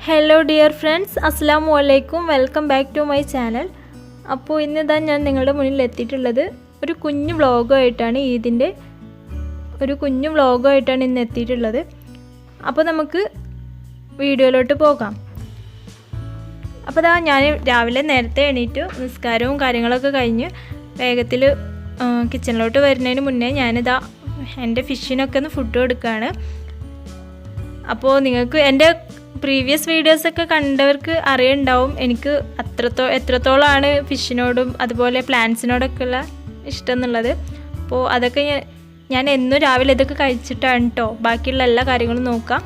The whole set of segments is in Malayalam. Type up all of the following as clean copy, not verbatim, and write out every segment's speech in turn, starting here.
Hello dear friends, Assalamu alaikum. Welcome back to my channel. അപ്പോൾ ഇന്നിതാ ഞാൻ നിങ്ങളുടെ മുന്നിൽ എത്തിയിട്ടുള്ളത് ഒരു കുഞ്ഞു വ്ലോഗായിട്ടാണ്. ഇതിൻ്റെ ഒരു കുഞ്ഞു വ്ലോഗായിട്ടാണ് ഇന്ന് എത്തിയിട്ടുള്ളത്. അപ്പോൾ നമുക്ക് വീഡിയോയിലോട്ട് പോകാം. അപ്പോൾ ദാ ഞാൻ രാവിലെ നേരത്തെ എണീറ്റ് നിസ്കാരവും കാര്യങ്ങളൊക്കെ കഴിഞ്ഞ് വേഗത്തിൽ കിച്ചണിലോട്ട് വരുന്നതിന് മുന്നേ ഞാനിതാ എൻ്റെ ഫിഷിനൊക്കെ ഒന്ന് ഫുഡ് കൊടുക്കുകയാണ്. അപ്പോൾ നിങ്ങൾക്ക് എൻ്റെ പ്രീവിയസ് വീഡിയോസൊക്കെ കണ്ടവർക്ക് അറിയുണ്ടാവും എനിക്ക് എത്രത്തോളമാണ് ഫിഷിനോടും അതുപോലെ പ്ലാന്റ്സിനോടൊക്കെയുള്ള ഇഷ്ടം എന്നുള്ളത്. അപ്പോൾ അതൊക്കെ ഞാൻ എന്നും രാവിലെ ഇതൊക്കെ കഴിച്ചിട്ടാണ് കേട്ടോ ബാക്കിയുള്ള എല്ലാ കാര്യങ്ങളും നോക്കാം.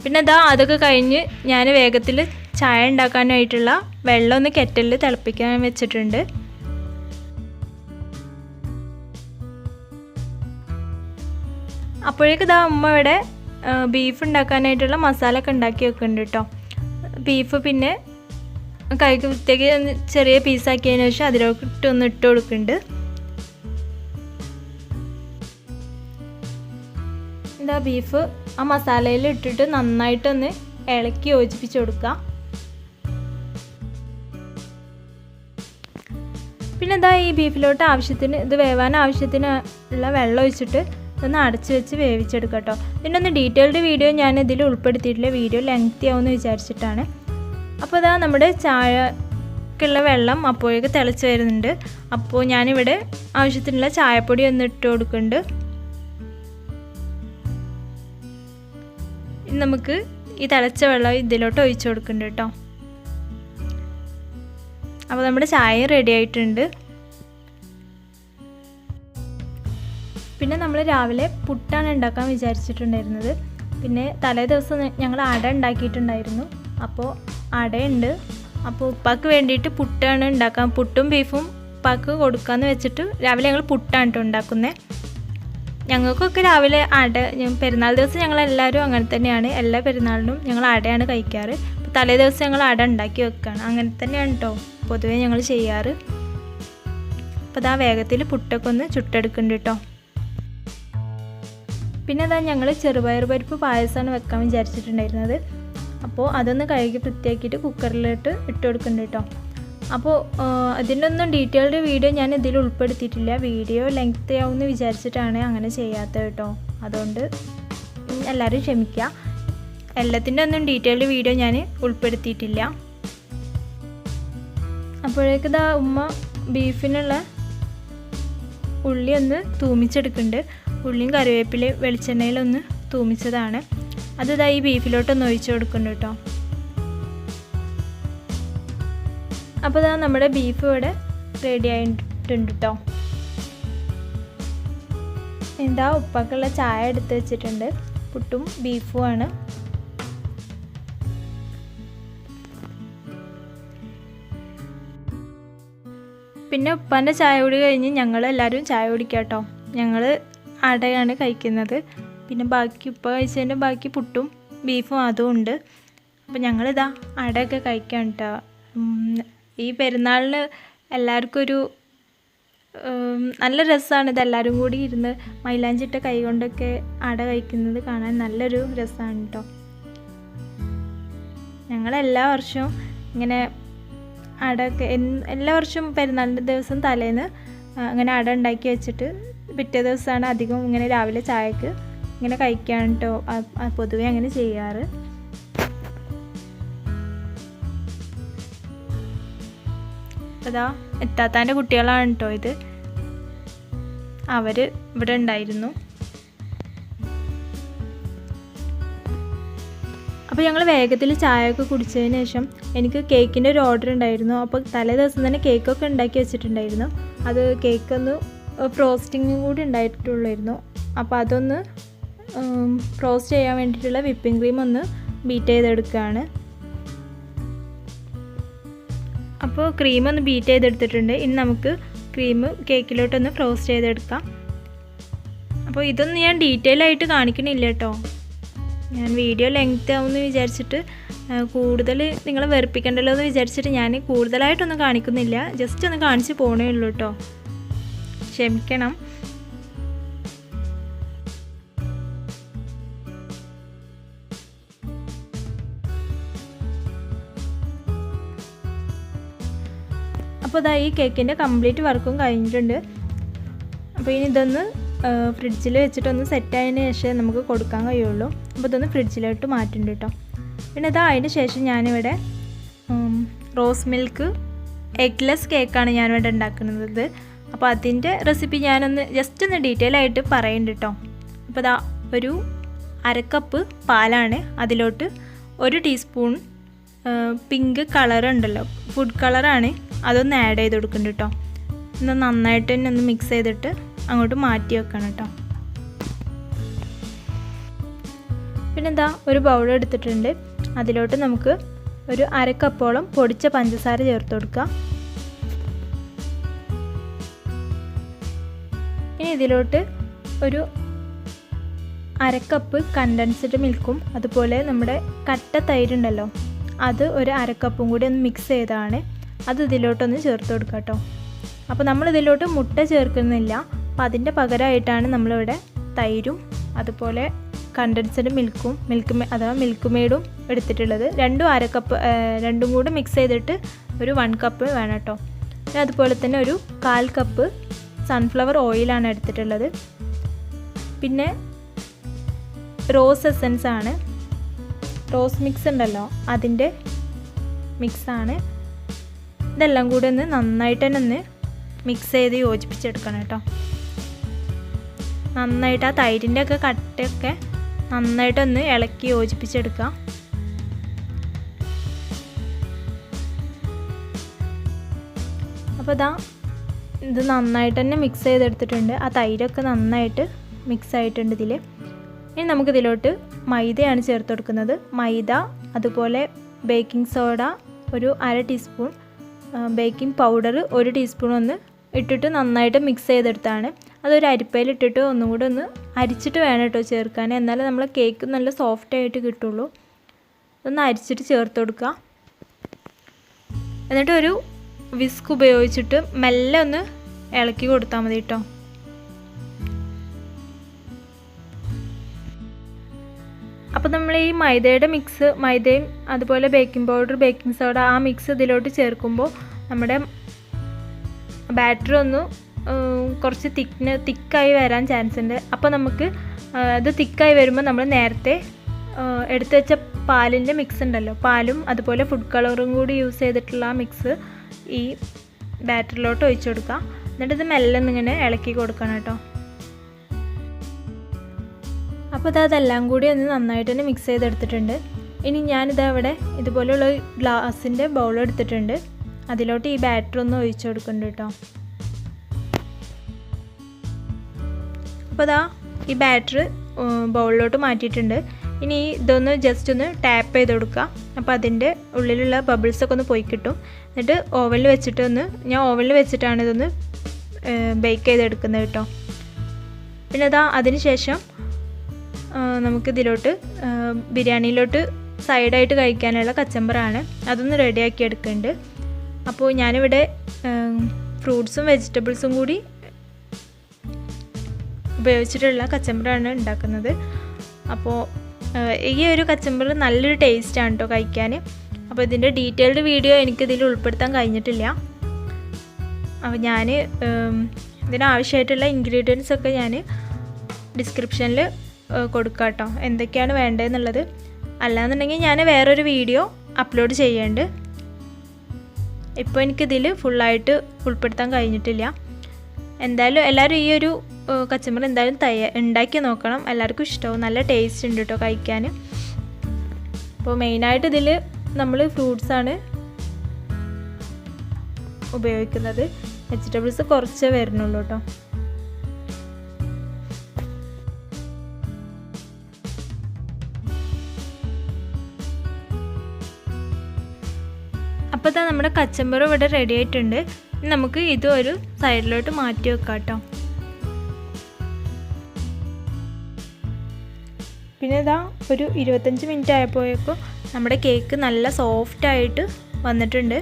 പിന്നെ ഇതാ അതൊക്കെ കഴിഞ്ഞ് ഞാൻ വേഗത്തിൽ ചായ ഉണ്ടാക്കാനായിട്ടുള്ള വെള്ളം ഒന്ന് കെറ്റലിൽ തിളപ്പിക്കാൻ വെച്ചിട്ടുണ്ട്. അപ്പോഴേക്കും ഇതാ ഉമ്മ ഇവിടെ ബീഫ് ഉണ്ടാക്കാനായിട്ടുള്ള മസാല ഒക്കെ ഉണ്ടാക്കി വെക്കുന്നുണ്ട് കേട്ടോ. ബീഫ് പിന്നെ കൈക്ക് വൃത്തിയാക്കി ചെറിയ പീസാക്കിയതിന് ശേഷം അതിലോട്ട് ഇട്ട് കൊടുക്കുന്നുണ്ട്. എന്താ ബീഫ് ആ മസാലയിൽ ഇട്ടിട്ട് നന്നായിട്ടൊന്ന് ഇളക്കി യോജിപ്പിച്ച് കൊടുക്കുക. പിന്നെ എന്താ ഈ ബീഫിലോട്ട് ആവശ്യത്തിന് ഇത് വേവാൻ ആവശ്യത്തിന് ഉള്ള വെള്ളം ഒഴിച്ചിട്ട് ഒന്ന് അടച്ച് വെച്ച് വേവിച്ചെടുക്കുക കേട്ടോ. ഇതിനൊന്ന് ഡീറ്റെയിൽഡ് വീഡിയോ ഞാൻ ഇതിൽ ഉൾപ്പെടുത്തിയിട്ടില്ല, വീഡിയോ ലെങ്തി ആവുമെന്ന് വിചാരിച്ചിട്ടാണ്. അപ്പോൾ ഇതാ നമ്മുടെ ചായക്കുള്ള വെള്ളം അപ്പോഴേക്ക് തിളച്ച് വരുന്നുണ്ട്. അപ്പോൾ ഞാനിവിടെ ആവശ്യത്തിനുള്ള ചായപ്പൊടി ഒന്ന് ഇട്ട് കൊടുക്കുന്നുണ്ട്. നമുക്ക് ഈ തിളച്ച വെള്ളം ഇതിലോട്ട് ഒഴിച്ചു കൊടുക്കുന്നുണ്ട് കേട്ടോ. അപ്പോൾ നമ്മുടെ ചായ റെഡി ആയിട്ടുണ്ട്. പിന്നെ നമ്മൾ രാവിലെ പുട്ടാണ് ഉണ്ടാക്കാൻ വിചാരിച്ചിട്ടുണ്ടായിരുന്നത്. പിന്നെ തലേ ദിവസം ഞങ്ങൾ അട ഉണ്ടാക്കിയിട്ടുണ്ടായിരുന്നു. അപ്പോൾ അടയുണ്ട്. അപ്പോൾ ഉപ്പാക്ക് വേണ്ടിയിട്ട് പുട്ടാണ് ഉണ്ടാക്കാൻ, പുട്ടും ബീഫും ഉപ്പാക്ക് കൊടുക്കാമെന്ന് വെച്ചിട്ട് രാവിലെ ഞങ്ങൾ പുട്ടാണ് കേട്ടോ ഉണ്ടാക്കുന്നത്. ഞങ്ങൾക്കൊക്കെ രാവിലെ പെരുന്നാൾ ദിവസം ഞങ്ങളെല്ലാവരും അങ്ങനെ തന്നെയാണ്. എല്ലാ പെരുന്നാളിനും ഞങ്ങൾ അടയാണ് കഴിക്കാറ്. അപ്പോൾ തലേ ദിവസം ഞങ്ങൾ അട ഉണ്ടാക്കി വെക്കുകയാണ്. അങ്ങനെ തന്നെയാണ് കേട്ടോ പൊതുവേ ഞങ്ങൾ ചെയ്യാറ്. അപ്പോൾ അതാ വേഗത്തിൽ പുട്ടൊക്കെ ഒന്ന് ചുട്ടെടുക്കുന്നുണ്ട് കേട്ടോ. പിന്നെ അതാ ഞങ്ങൾ ചെറുപയർ പരിപ്പ് പായസമാണ് വെക്കാൻ വിചാരിച്ചിട്ടുണ്ടായിരുന്നത്. അപ്പോൾ അതൊന്ന് കഴുകി വൃത്തിയാക്കിയിട്ട് കുക്കറിലോട്ട് ഇട്ട് കൊടുക്കുന്നുണ്ട് കേട്ടോ. അപ്പോൾ അതിൻ്റെ ഒന്നും ഡീറ്റെയിൽഡ് വീഡിയോ ഞാൻ ഇതിൽ ഉൾപ്പെടുത്തിയിട്ടില്ല, വീഡിയോ ലെങ്ത് ആവുമെന്ന് വിചാരിച്ചിട്ടാണ് അങ്ങനെ ചെയ്യാത്തത് കേട്ടോ. അതുകൊണ്ട് എല്ലാവരും ക്ഷമിക്കുക, എല്ലാത്തിൻ്റെ ഒന്നും ഡീറ്റെയിൽഡ് വീഡിയോ ഞാൻ ഉൾപ്പെടുത്തിയിട്ടില്ല. അപ്പോഴേക്ക് ഇതാ ഉമ്മ ബീഫിനുള്ള ഉള്ളി ഒന്ന് തൂമിച്ചെടുക്കുന്നുണ്ട്. ഉള്ളിയും കറിവേപ്പിലയും വെളിച്ചെണ്ണയിലൊന്ന് തൂമിച്ചതാണ്. അത് ഇതാ ഈ ബീഫിലോട്ടൊന്ന് ഒഴിച്ചു കൊടുക്കുന്നുണ്ട് കേട്ടോ. അപ്പോൾ ഇതാ നമ്മുടെ ബീഫ് ഇവിടെ റെഡി ആയിട്ടുണ്ട് കേട്ടോ. എന്താ ഉപ്പാക്കുള്ള ചായ എടുത്ത് വെച്ചിട്ടുണ്ട്. പുട്ടും ബീഫുമാണ്. പിന്നെ ഉപ്പാൻ്റെ ചായ കുടി കഴിഞ്ഞ് ഞങ്ങളെല്ലാവരും ചായ കുടിക്കാം കേട്ടോ. ഞങ്ങൾ അടയാണ് കഴിക്കുന്നത്. പിന്നെ ബാക്കി ഉപ്പ കഴിച്ചതിൻ്റെ ബാക്കി പുട്ടും ബീഫും അതും ഉണ്ട്. അപ്പോൾ ഞങ്ങളിതാ അടയൊക്കെ കഴിക്കാം കേട്ടോ. ഈ പെരുന്നാളിന് എല്ലാവർക്കും ഒരു നല്ല രസമാണ്. ഇതെല്ലാവരും കൂടി ഇരുന്ന് മൈലാഞ്ചിട്ട കൈ കൊണ്ടൊക്കെ അട കഴിക്കുന്നത് കാണാൻ നല്ലൊരു രസമാണ് കേട്ടോ. ഞങ്ങളെല്ലാ വർഷവും ഇങ്ങനെ അടയൊക്കെ എല്ലാ വർഷവും പെരുന്നാളിൻ്റെ ദിവസം തലേന്ന് അങ്ങനെ അട ഉണ്ടാക്കി വെച്ചിട്ട് പിറ്റേ ദിവസമാണ് അധികം ഇങ്ങനെ രാവിലെ ചായക്ക് ഇങ്ങനെ കഴിക്കാൻ കേട്ടോ പൊതുവെ അങ്ങനെ ചെയ്യാറ്. അതാ എത്താത്താൻ്റെ കുട്ടികളാണ് കേട്ടോ ഇത്. അവർ ഇവിടെ ഉണ്ടായിരുന്നു. അപ്പോൾ ഞങ്ങൾ വേഗത്തിൽ ചായയൊക്കെ കുടിച്ചതിന് ശേഷം എനിക്ക് കേക്കിൻ്റെ ഒരു ഓർഡർ ഉണ്ടായിരുന്നു. അപ്പോൾ തലേ ദിവസം തന്നെ കേക്കൊക്കെ ഉണ്ടാക്കി വെച്ചിട്ടുണ്ടായിരുന്നു. അത് കേക്കൊന്ന് ഫ്രോസ്റ്റിങ്ങും കൂടി ഉണ്ടായിട്ടുള്ളായിരുന്നു. അപ്പോൾ അതൊന്ന് ഫ്രോസ്റ്റ് ചെയ്യാൻ വേണ്ടിയിട്ടുള്ള വിപ്പിംഗ് ക്രീം ഒന്ന് ബീറ്റ് ചെയ്തെടുക്കുകയാണ്. അപ്പോൾ ക്രീം ഒന്ന് ബീറ്റ് ചെയ്തെടുത്തിട്ടുണ്ട്. ഇനി നമുക്ക് ക്രീം കേക്കിലോട്ടൊന്ന് ഫ്രോസ്റ്റ് ചെയ്തെടുക്കാം. അപ്പോൾ ഇതൊന്നും ഞാൻ ഡീറ്റെയിൽ ആയിട്ട് കാണിക്കണില്ല കേട്ടോ. ഞാൻ വീഡിയോ ലെങ്ത് ആവുമെന്ന് വിചാരിച്ചിട്ട് കൂടുതൽ നിങ്ങളെ വെറുപ്പിക്കണ്ടല്ലോ എന്ന് വിചാരിച്ചിട്ട് ഞാൻ കൂടുതലായിട്ടൊന്നും കാണിക്കുന്നില്ല. ജസ്റ്റ് ഒന്ന് കാണിച്ച് പോകണേ ഉള്ളൂ കേട്ടോ, ക്ഷമിക്കണം. അപ്പോൾ ഇതാ ഈ കേക്കിൻ്റെ കംപ്ലീറ്റ് വർക്കും കഴിഞ്ഞിട്ടുണ്ട്. അപ്പോൾ ഇനി ഇതൊന്ന് ഫ്രിഡ്ജിൽ വെച്ചിട്ടൊന്ന് സെറ്റായതിന് ശേഷം നമുക്ക് കൊടുക്കാൻ കഴിയുള്ളൂ. അപ്പോൾ ഇതൊന്ന് ഫ്രിഡ്ജിലോട്ട് മാറ്റുന്നുണ്ട് കേട്ടോ. പിന്നെ ഇതാ അതിന് ശേഷം ഞാനിവിടെ റോസ് മിൽക്ക് എഗ്ലെസ് കേക്കാണ് ഞാനിവിടെ ഉണ്ടാക്കുന്നത്. അപ്പോൾ അതിൻ്റെ റെസിപ്പി ഞാനൊന്ന് ജസ്റ്റ് ഒന്ന് ഡീറ്റെയിൽ ആയിട്ട് പറയുന്നുണ്ട് കേട്ടോ. അപ്പോൾ ഇതാ ഒരു 1/2 കപ്പ് പാലാണ്, അതിലോട്ട് 1 ടീസ്പൂൺ പിങ്ക് കളർ ഉണ്ടല്ലോ, ഫുഡ് കളറാണ്, അതൊന്ന് ആഡ് ചെയ്ത് കൊടുക്കുന്നുണ്ട് കേട്ടോ. ഒന്ന് നന്നായിട്ട് തന്നെ ഒന്ന് മിക്സ് ചെയ്തിട്ട് അങ്ങോട്ട് മാറ്റി വെക്കണം കേട്ടോ. പിന്നെന്താ ഒരു ബൗൾ എടുത്തിട്ടുണ്ട്, അതിലോട്ട് നമുക്ക് ഒരു 1/2 കപ്പോളം പൊടിച്ച പഞ്ചസാര ചേർത്ത് കൊടുക്കുക. ഇനി ഇതിലോട്ട് ഒരു 1/2 കപ്പ് കണ്ടൻസ്ഡ് മിൽക്കും അതുപോലെ നമ്മുടെ കട്ട തൈരുണ്ടല്ലോ അത് ഒരു 1/2 കപ്പും കൂടി ഒന്ന് മിക്സ് ചെയ്തതാണ്, അത് ഇതിലോട്ടൊന്ന് ചേർത്ത് കൊടുക്കുക കേട്ടോ. അപ്പോൾ നമ്മളിതിലോട്ട് മുട്ട ചേർക്കുന്നില്ല, അപ്പോൾ അതിൻ്റെ പകരമായിട്ടാണ് നമ്മളിവിടെ തൈരും അതുപോലെ കണ്ടൻസ്ഡ് മിൽക്കും അഥവാ മിൽക്ക് മെയ്ഡും എടുത്തിട്ടുള്ളത്. രണ്ടും 1/2 കപ്പ്, രണ്ടും കൂടി മിക്സ് ചെയ്തിട്ട് ഒരു 1 കപ്പ് വേണം കേട്ടോ. പിന്നെ അതുപോലെ തന്നെ ഒരു 1/4 കപ്പ് സൺഫ്ലവർ ഓയിലാണ് എടുത്തിട്ടുള്ളത്. പിന്നെ റോസ് എസൻസ് ആണ്, റോസ് മിക്സ് ഉണ്ടല്ലോ അതിൻ്റെ മിക്സാണ്. ഇതെല്ലാം കൂടി ഒന്ന് നന്നായിട്ട് തന്നെ ഒന്ന് മിക്സ് ചെയ്ത് യോജിപ്പിച്ചെടുക്കണം കേട്ടോ. നന്നായിട്ട് ആ തൈരിൻ്റെ ഒക്കെ കട്ടയൊക്കെ നന്നായിട്ടൊന്ന് ഇളക്കി യോജിപ്പിച്ചെടുക്കാം. അപ്പോൾ ഇത് നന്നായിട്ട് തന്നെ മിക്സ് ചെയ്തെടുത്തിട്ടുണ്ട്. ആ തൈരൊക്കെ നന്നായിട്ട് മിക്സ് ആയിട്ടുണ്ട് ഇതിൽ. ഇനി നമുക്കിതിലോട്ട് മൈദയാണ് ചേർത്ത് കൊടുക്കുന്നത്. മൈദ അതുപോലെ ബേക്കിംഗ് സോഡ ഒരു 1/2 ടീസ്പൂൺ, ബേക്കിംഗ് പൗഡർ 1 ടീസ്പൂൺ ഒന്ന് ഇട്ടിട്ട് നന്നായിട്ട് മിക്സ് ചെയ്തെടുത്താണ്. അതൊരു അരിപ്പയിലിട്ടിട്ട് ഒന്നും കൂടെ ഒന്ന് അരിച്ചിട്ട് വേണം കേട്ടോ ചേർക്കാൻ, എന്നാലേ നമ്മളെ കേക്ക് നല്ല സോഫ്റ്റ് ആയിട്ട് കിട്ടുള്ളൂ. ഒന്ന് അരിച്ചിട്ട് ചേർത്ത് കൊടുക്കുക. എന്നിട്ട് ഒരു വിസ്ക് ഉപയോഗിച്ചിട്ട് മെല്ലെ ഒന്ന് ഇളക്കി കൊടുത്താൽ മതി കേട്ടോ. അപ്പോൾ നമ്മൾ ഈ മൈദയും അതുപോലെ ബേക്കിംഗ് പൗഡർ ബേക്കിംഗ് സോഡ ആ മിക്സ് ഇതിലോട്ട് ചേർക്കുമ്പോൾ നമ്മുടെ ബാറ്റർ ഒന്ന് കുറച്ച് തിക്കായി വരാൻ ചാൻസ് ഉണ്ട്. അപ്പോൾ നമുക്ക് അത് തിക്കായി വരുമ്പോൾ നമ്മൾ നേരത്തെ എടുത്തു വെച്ച പാലിൻ്റെ മിക്സ് ഉണ്ടല്ലോ, പാലും അതുപോലെ ഫുഡ് കളറും കൂടി യൂസ് ചെയ്തിട്ടുള്ള ആ മിക്സ് ഈ ബാറ്ററിലോട്ട് ഒഴിച്ചു കൊടുക്കുക. എന്നിട്ട് ഇത് മെല്ലെ ഇങ്ങനെ ഇളക്കി കൊടുക്കണം കേട്ടോ. അപ്പോൾ അതെല്ലാം കൂടി ഒന്ന് നന്നായിട്ട് തന്നെ മിക്സ് ചെയ്തെടുത്തിട്ടുണ്ട്. ഇനി ഞാനിതാ ഇവിടെ ഇതുപോലെയുള്ള ഗ്ലാസിൻ്റെ ബൗൾ എടുത്തിട്ടുണ്ട്, അതിലോട്ട് ഈ ബാറ്റർ ഒന്ന് ഒഴിച്ചു കൊടുക്കുന്നുണ്ട് കേട്ടോ. അപ്പോൾ ഈ ബാറ്റർ ബൗളിലോട്ട് മാറ്റിയിട്ടുണ്ട്. ഇനി ഇതൊന്ന് ജസ്റ്റ് ഒന്ന് ടാപ്പ് ചെയ്ത് കൊടുക്കുക. അപ്പോൾ അതിൻ്റെ ഉള്ളിലുള്ള ബബിൾസൊക്കെ ഒന്ന് പോയി കിട്ടും. എന്നിട്ട് ഓവനിൽ വെച്ചിട്ടാണ് ഇതൊന്ന് ബേക്ക് ചെയ്തെടുക്കുന്നത് കേട്ടോ. പിന്നെ അതിന് ശേഷം നമുക്കിതിലോട്ട് ബിരിയാണിയിലോട്ട് സൈഡായിട്ട് കഴിക്കാനുള്ള കച്ചമ്പറാണ്, അതൊന്ന് റെഡിയാക്കി എടുക്കുന്നുണ്ട്. അപ്പോൾ ഞാനിവിടെ ഫ്രൂട്ട്സും വെജിറ്റബിൾസും കൂടി ഉപയോഗിച്ചിട്ടുള്ള കച്ചമ്പറാണ് ഉണ്ടാക്കുന്നത്. അപ്പോൾ ഈ ഒരു കച്ചമ്പർ നല്ലൊരു ടേസ്റ്റാണ് കേട്ടോ കഴിക്കാൻ. അപ്പോൾ ഇതിൻ്റെ ഡീറ്റെയിൽഡ് വീഡിയോ എനിക്കിതിൽ ഉൾപ്പെടുത്താൻ കഴിഞ്ഞിട്ടില്ല. അപ്പോൾ ഞാൻ ഇതിനാവശ്യമായിട്ടുള്ള ഇൻഗ്രീഡിയൻസ് ഒക്കെ ഞാൻ ഡിസ്ക്രിപ്ഷനിൽ കൊടുക്കാം കേട്ടോ, എന്തൊക്കെയാണ് വേണ്ടതെന്നുള്ളത്. അല്ലാന്നുണ്ടെങ്കിൽ ഞാൻ വേറൊരു വീഡിയോ അപ്ലോഡ് ചെയ്യുന്നുണ്ട്. ഇപ്പോൾ എനിക്കിതിൽ ഫുള്ളായിട്ട് ഉൾപ്പെടുത്താൻ കഴിഞ്ഞിട്ടില്ല. എന്തായാലും എല്ലാവരും ഈ ഒരു കച്ചമ്പർ എന്തായാലും ഉണ്ടാക്കി നോക്കണം, എല്ലാവർക്കും ഇഷ്ടമാവും. നല്ല ടേസ്റ്റ് ഉണ്ട് കേട്ടോ കഴിക്കാൻ. അപ്പോൾ മെയിനായിട്ട് ഇതിൽ നമ്മൾ ഫ്രൂട്ട്സാണ് ഉപയോഗിക്കുന്നത്, വെജിറ്റബിൾസ് കുറച്ചേ വരുന്നുള്ളൂ കേട്ടോ. അപ്പോൾ നമ്മുടെ കച്ചമ്പർ ഇവിടെ റെഡി ആയിട്ടുണ്ട്. നമുക്ക് ഇത് ഒരു സൈഡിലോട്ട് മാറ്റി വെക്കാം കേട്ടോ. പിന്നെ ഒരു 25 മിനിറ്റ് ആയപ്പോഴേക്കും നമ്മുടെ കേക്ക് നല്ല സോഫ്റ്റായിട്ട് വന്നിട്ടുണ്ട്.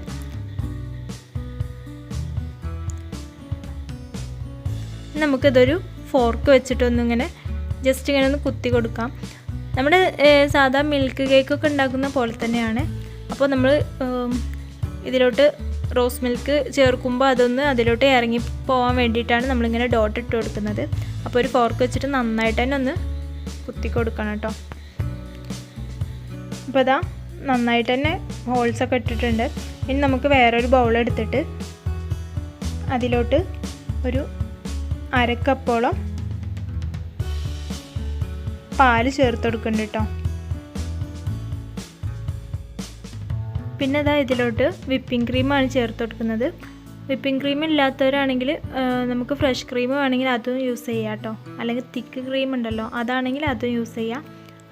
നമുക്കിതൊരു ഫോർക്ക് വെച്ചിട്ടൊന്നിങ്ങനെ ജസ്റ്റ് ഇങ്ങനെ ഒന്ന് കുത്തി കൊടുക്കാം. നമ്മുടെ സാധാ മിൽക്ക് കേക്കൊക്കെ ഉണ്ടാക്കുന്ന പോലെ തന്നെയാണ്. അപ്പോൾ നമ്മൾ ഇതിലോട്ട് റോസ് മിൽക്ക് ചേർക്കുമ്പോൾ അതൊന്ന് അതിലോട്ട് ഇറങ്ങി പോകാൻ വേണ്ടിയിട്ടാണ് നമ്മളിങ്ങനെ ഡോട്ട് ഇട്ട് കൊടുക്കുന്നത്. അപ്പോൾ ഒരു ഫോർക്ക് വെച്ചിട്ട് നന്നായിട്ട് തന്നെ ഒന്ന് കുത്തി കൊടുക്കണം കേട്ടോ. അപ്പോൾ ഇതാ നന്നായിട്ട് തന്നെ ഹോൾസൊക്കെ ഇട്ടിട്ടുണ്ട്. ഇനി നമുക്ക് വേറൊരു ബൗൾ എടുത്തിട്ട് അതിലോട്ട് ഒരു 1/2 കപ്പോളം പാല് ചേർത്ത് കൊടുക്കുന്നുണ്ട് കേട്ടോ. പിന്നെ ഇതാ ഇതിലോട്ട് വിപ്പിംഗ് ക്രീമാണ് ചേർത്ത് കൊടുക്കുന്നത്. വിപ്പിംഗ് ക്രീം ഇല്ലാത്തവരാണെങ്കിൽ നമുക്ക് ഫ്രഷ് ക്രീം വേണമെങ്കിൽ അതും യൂസ് ചെയ്യാം കേട്ടോ. അല്ലെങ്കിൽ തിക്ക് ക്രീം ഉണ്ടല്ലോ, അതാണെങ്കിൽ അതും യൂസ് ചെയ്യാം.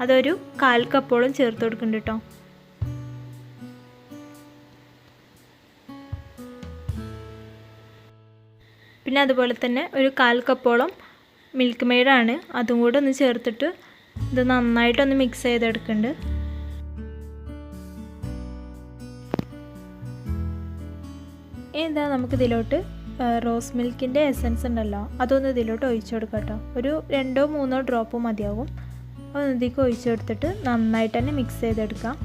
അതൊരു 1/4 കപ്പോളം ചേർത്ത് കൊടുക്കുന്നുണ്ട് കേട്ടോ. പിന്നെ അതുപോലെ തന്നെ ഒരു 1/4 കപ്പോളം മിൽക്ക് മെയ്ഡാണ്, അതും കൂടെ ഒന്ന് ചേർത്തിട്ട് ഇത് നന്നായിട്ടൊന്ന് മിക്സ് ചെയ്തെടുക്കുന്നുണ്ട്. എന്താ നമുക്ക് ഇതിലോട്ട് റോസ് മിൽക്കിൻ്റെ എസൻസ് ഉണ്ടല്ലോ, അതൊന്ന് ഇതിലോട്ട് ഒഴിച്ചു കൊടുക്കാം കേട്ടോ. ഒരു 2-3 ഡ്രോപ്പ് മതിയാവും. അതൊന്ന് ഇതിലേക്ക് ഒഴിച്ചു കൊടുത്തിട്ട് നന്നായിട്ട് തന്നെ മിക്സ് ചെയ്തെടുക്കാം.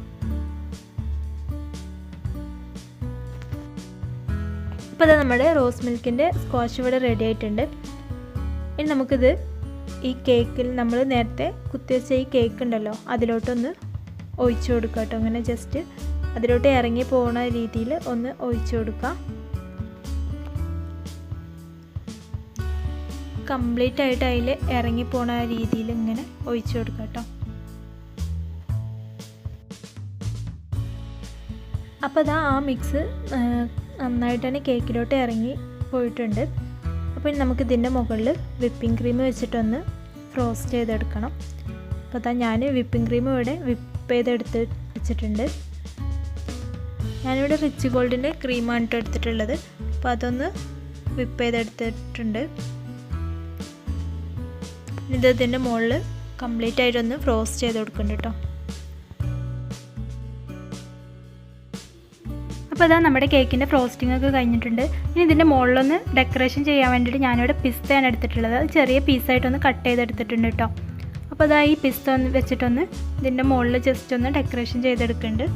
ഇപ്പോൾ ഇത് നമ്മുടെ റോസ് മിൽക്കിൻ്റെ സ്ക്വാഷ് ഇവിടെ റെഡി ആയിട്ടുണ്ട്. ഇനി നമുക്കിത് ഈ കേക്കിൽ നമ്മൾ നേരത്തെ കുത്തിവെച്ച ഈ കേക്ക് ഉണ്ടല്ലോ അതിലോട്ടൊന്ന് ഒഴിച്ചു കൊടുക്കാം കേട്ടോ. അങ്ങനെ ജസ്റ്റ് അതിലോട്ട് ഇറങ്ങി പോകുന്ന രീതിയിൽ ഒന്ന് ഒഴിച്ചു കൊടുക്കാം. കംപ്ലീറ്റ് ആയിട്ട് അതിൽ ഇറങ്ങി പോണ രീതിയിൽ ഇങ്ങനെ ഒഴിച്ചു കൊടുക്കാം കേട്ടോ. അപ്പോൾ ഇതാ ആ മിക്സ് നന്നായിട്ട് തന്നെ കേക്കിലോട്ട് ഇറങ്ങി പോയിട്ടുണ്ട്. അപ്പോൾ നമുക്ക് ഇതിൻ്റെ മുകളിൽ വിപ്പിംഗ് ക്രീം വെച്ചിട്ടൊന്ന് ഫ്രോസ്റ്റ് ചെയ്തെടുക്കണം. അപ്പോൾ ഇതാ ഞാൻ വിപ്പിംഗ് ക്രീം ഇവിടെ വിപ്പ് ചെയ്തെടുത്ത് വെച്ചിട്ടുണ്ട്. ഞാനിവിടെ റിച്ച് ഗോൾഡിൻ്റെ ക്രീമാണ് കേട്ടോ എടുത്തിട്ടുള്ളത്. അപ്പോൾ അതൊന്ന് വിപ്പ് ചെയ്തെടുത്തിട്ടുണ്ട്. ഇത് ഇതിൻ്റെ മുകളിൽ കംപ്ലീറ്റ് ആയിട്ടൊന്ന് ഫ്രോസ്റ്റ് ചെയ്ത് കൊടുക്കുന്നുണ്ട് കേട്ടോ. അപ്പോൾ ഇതാ നമ്മുടെ കേക്കിൻ്റെ ഫ്രോസ്റ്റിംഗ് ഒക്കെ കഴിഞ്ഞിട്ടുണ്ട്. ഇനി ഇതിൻ്റെ മുകളിലൊന്ന് ഡെക്കറേഷൻ ചെയ്യാൻ വേണ്ടിയിട്ട് ഞാനിവിടെ പിസ്തയാണ് എടുത്തിട്ടുള്ളത്. അത് ചെറിയ പീസായിട്ടൊന്ന് കട്ട് ചെയ്തെടുത്തിട്ടുണ്ട് കേട്ടോ. അപ്പോൾ ഇതാ ഈ പിസ്ത ഒന്ന് വെച്ചിട്ടൊന്ന് ഇതിൻ്റെ മുകളിൽ ജസ്റ്റ് ഒന്ന് ഡെക്കറേഷൻ ചെയ്തെടുക്കുന്നുണ്ട്.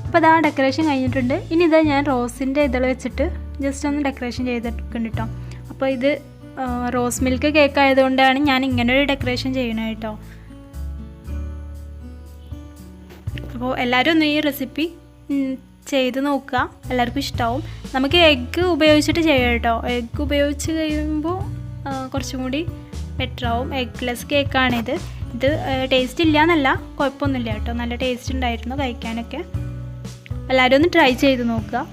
അപ്പോൾ ഇതാ ഡെക്കറേഷൻ കഴിഞ്ഞിട്ടുണ്ട്. ഇനി ഇതാ ഞാൻ റോസിൻ്റെ ഇതൾ വെച്ചിട്ട് ജസ്റ്റ് ഒന്ന് ഡെക്കറേഷൻ ചെയ്തെടുക്കുന്നുണ്ട് കേട്ടോ. അപ്പോൾ ഇത് റോസ് മിൽക്ക് കേക്ക് ആയതുകൊണ്ടാണ് ഞാൻ ഇങ്ങനൊരു ഡെക്കറേഷൻ ചെയ്യണത് കേട്ടോ. അപ്പോൾ എല്ലാവരും ഒന്ന് ഈ റെസിപ്പി ചെയ്ത് നോക്കുക, എല്ലാവർക്കും ഇഷ്ടമാവും. നമുക്ക് എഗ്ഗ് ഉപയോഗിച്ചിട്ട് ചെയ്യാം കേട്ടോ. എഗ്ഗ് ഉപയോഗിച്ച് കഴിയുമ്പോൾ കുറച്ചും കൂടി ബെറ്ററാവും. എഗ്ഗ്ലെസ് കേക്കാണിത്. ഇത് ടേസ്റ്റ് ഇല്ല എന്നല്ല, കുഴപ്പമൊന്നുമില്ല കേട്ടോ. നല്ല ടേസ്റ്റ് ഉണ്ടായിരുന്നു കഴിക്കാനൊക്കെ. എല്ലാവരും ഒന്ന് ട്രൈ ചെയ്ത് നോക്കുക.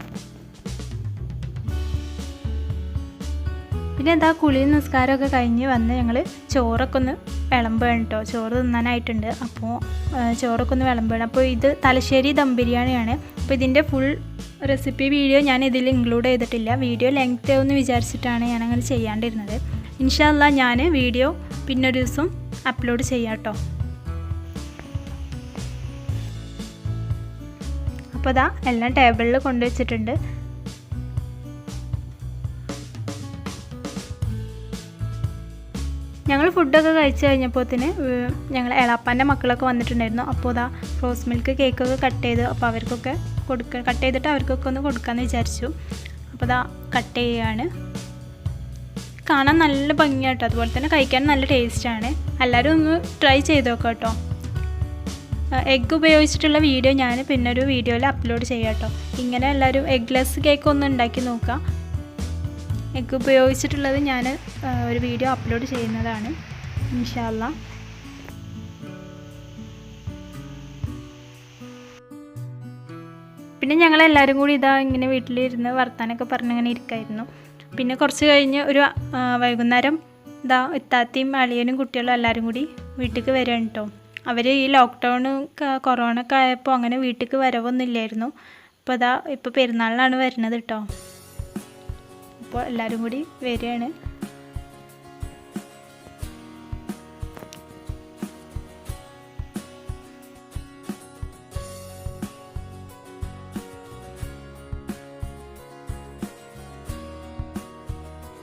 പിന്നെ എന്താ കുളിയും നിസ്കാരമൊക്കെ കഴിഞ്ഞ് വന്ന് ഞങ്ങൾ ചോറൊക്കെ ഒന്ന് വിളമ്പുകയാണ് കേട്ടോ. ചോറ് തിന്നാനായിട്ടുണ്ട്. അപ്പോൾ ചോറൊക്കെ ഒന്ന് വിളമ്പുകയാണ്. അപ്പോൾ ഇത് തലശ്ശേരി ദം ബിരിയാണിയാണ്. അപ്പോൾ ഇതിൻ്റെ ഫുൾ റെസിപ്പി വീഡിയോ ഞാൻ ഇതിൽ ഇൻക്ലൂഡ് ചെയ്തിട്ടില്ല. വീഡിയോ ലെങ്ത് ആവുമെന്ന് വിചാരിച്ചിട്ടാണ് ഞാനങ്ങനെ ചെയ്യാണ്ടിരുന്നത്. ഇൻഷാ അല്ലാഹ് ഞാൻ വീഡിയോ പിന്നൊരു ദിവസം അപ്ലോഡ് ചെയ്യാം കേട്ടോ. അപ്പോൾ ഇതാ എല്ലാം ടേബിളിൽ കൊണ്ടുവച്ചിട്ടുണ്ട്. ഞങ്ങൾ ഫുഡൊക്കെ കഴിച്ച് കഴിഞ്ഞപ്പോഴത്തേന് ഞങ്ങൾ എളാപ്പാൻ്റെ മക്കളൊക്കെ വന്നിട്ടുണ്ടായിരുന്നു. അപ്പോൾ ഇതാ റോസ് മിൽക്ക് കേക്കൊക്കെ കട്ട് ചെയ്ത് അപ്പോൾ അവർക്കൊക്കെ കട്ട് ചെയ്തിട്ട് അവർക്കൊക്കെ ഒന്ന് കൊടുക്കാമെന്ന് വിചാരിച്ചു. അപ്പോൾ ഇതാ കട്ട് ചെയ്യുകയാണ്. കാണാൻ നല്ല ഭംഗിയാട്ടോ, അതുപോലെ തന്നെ കഴിക്കാൻ നല്ല ടേസ്റ്റാണ്. എല്ലാവരും ഒന്ന് ട്രൈ ചെയ്ത് നോക്കാം കേട്ടോ. എഗ്ഗ് ഉപയോഗിച്ചിട്ടുള്ള വീഡിയോ ഞാൻ പിന്നൊരു വീഡിയോയിൽ അപ്ലോഡ് ചെയ്യാം കേട്ടോ. ഇങ്ങനെ എല്ലാവരും എഗ്ഗ്ലെസ് കേക്ക് ഒന്ന് ഉണ്ടാക്കി നോക്കുക. എഗ്ഗ് ഉപയോഗിച്ചിട്ടുള്ളത് ഞാൻ ഒരു വീഡിയോ അപ്ലോഡ് ചെയ്യുന്നതാണ് ഇൻഷാ അല്ലാഹ്. പിന്നെ ഞങ്ങളെല്ലാവരും കൂടി ഇതാ ഇങ്ങനെ വീട്ടിലിരുന്ന് വർത്താനൊക്കെ പറഞ്ഞിങ്ങനെ ഇരിക്കായിരുന്നു. പിന്നെ കുറച്ച് കഴിഞ്ഞ് ഒരു വൈകുന്നേരം ഇതാ ഇത്താത്തയും അളിയനും കുട്ടികളും എല്ലാവരും കൂടി വീട്ടിലേക്ക് വരികയാണ് കേട്ടോ. അവർ ഈ ലോക്ക്ഡൗൺ കൊറോണ ഒക്കെ ആയപ്പോൾ അങ്ങനെ വീട്ടിലേക്ക് വരവൊന്നുമില്ലായിരുന്നു. അപ്പോൾ ഇതാ ഇപ്പോൾ പെരുന്നാളിനാണ് വരുന്നത് കേട്ടോ. അപ്പോൾ എല്ലാവരും കൂടി വരികയാണ്.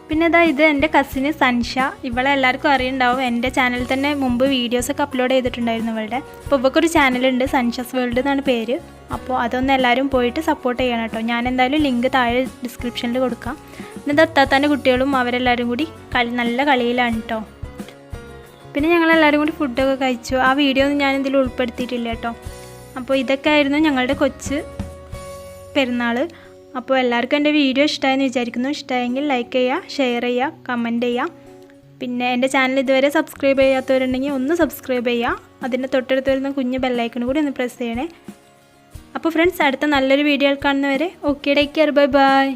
പിന്നെ പിന്നെ ഇത് എൻ്റെ കസിന് സൻഷ. ഇവളെ എല്ലാവർക്കും അറിയുണ്ടാവും. എൻ്റെ ചാനലിൽ തന്നെ മുമ്പ് വീഡിയോസൊക്കെ അപ്ലോഡ് ചെയ്തിട്ടുണ്ടായിരുന്നു ഇവളുടെ. അപ്പോൾ ഇവൾക്കൊരു ചാനലുണ്ട്, സൻഷസ് വേൾഡ് എന്നാണ് പേര്. അപ്പോൾ അതൊന്ന് എല്ലാവരും പോയിട്ട് സപ്പോർട്ട് ചെയ്യണം കേട്ടോ. ഞാൻ എന്തായാലും ലിങ്ക് താഴെ ഡിസ്ക്രിപ്ഷനിൽ കൊടുക്കാം. പിന്നെ അത്താത്താൻ്റെ കുട്ടികളും അവരെല്ലാവരും കൂടി നല്ല കളിയിലാണ് കേട്ടോ. പിന്നെ ഞങ്ങളെല്ലാവരും കൂടി ഫുഡൊക്കെ കഴിച്ചു. ആ വീഡിയോ ഒന്നും ഞാൻ ഇതിൽ ഉൾപ്പെടുത്തിയിട്ടില്ല കേട്ടോ. അപ്പോൾ ഇതൊക്കെ ആയിരുന്നു ഞങ്ങളുടെ കൊച്ച് പെരുന്നാൾ. അപ്പോൾ എല്ലാവർക്കും എൻ്റെ വീഡിയോ ഇഷ്ടമായെന്ന് വിചാരിക്കുന്നു. ഇഷ്ടമായെങ്കിൽ ലൈക്ക് ചെയ്യുക, ഷെയർ ചെയ്യുക, കമൻറ്റ് ചെയ്യുക. പിന്നെ എൻ്റെ ചാനൽ ഇതുവരെ സബ്സ്ക്രൈബ് ചെയ്യാത്തവരുണ്ടെങ്കിൽ ഒന്ന് സബ്സ്ക്രൈബ് ചെയ്യുക. അതിൻ്റെ തൊട്ടടുത്ത് വരുന്ന കുഞ്ഞ് ബെല്ലൈക്കൺ കൂടി ഒന്ന് പ്രസ് ചെയ്യണേ. അപ്പോൾ ഫ്രണ്ട്സ്, അടുത്ത നല്ലൊരു വീഡിയോയിൽ കാണുന്നവരെ okay, take care, bye bye.